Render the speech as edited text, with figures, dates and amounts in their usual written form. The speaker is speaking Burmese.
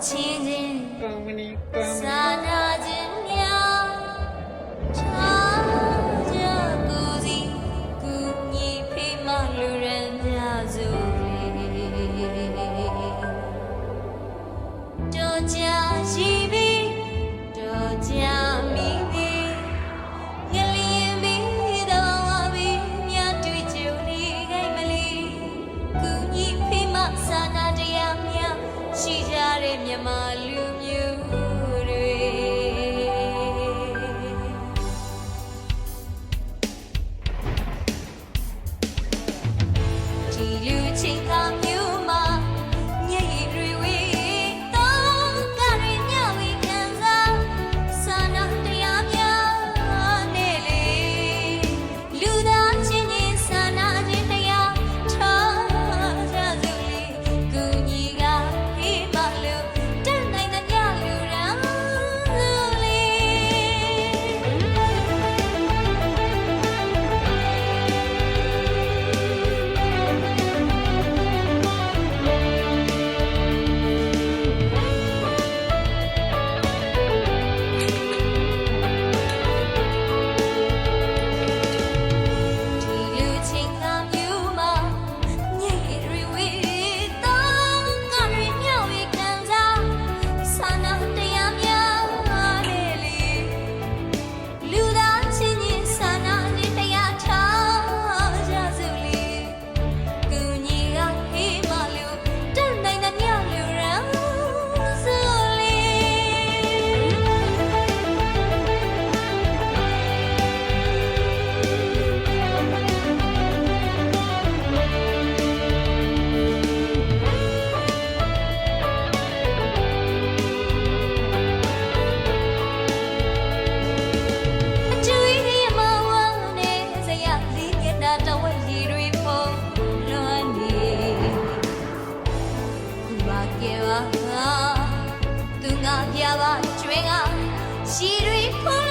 亲近，光明的光明。刹那间了，唱着故事，故意陪忙路人家走里，这家西边，这家咪边，眼里边的我边，面对着你该没里，故意陪忙刹那这样样，西家的面貌路မျိုးတွေဒီလူချင်းကမျိုးမှာမျက်ရည်တွေဝေးတော့ကရညဝေခံစားစာနာတရားများနဲ့လေလူသားချင်းချင်းစာနာခြင်းတရားထားကြစို့လေကုညီကဟေးမလို့တတ်နိုင်တဲ့ညလူရန်စို့လေဒီလူချင်းကမျိုးမှာမျက်ရည်တွေဝေးတော့ကရညဝေခံစားစာနာတရားများနဲ့လေလူသားချင်းချင်းစာနာခြင်းတရားထားကြစို့လေကုညီကဟေးမလို့တတ်နိုင်တဲ့ညလူရန်စို့လေ အကျွေးကြီးမဝမ်းနဲ့စရာလေးမျက်နှာတဝက်ရည်တွေဖုံးလွှမ်းနေခုပါကဲပါသူငါပြပါကျွေးကရှည်တွေဖုံး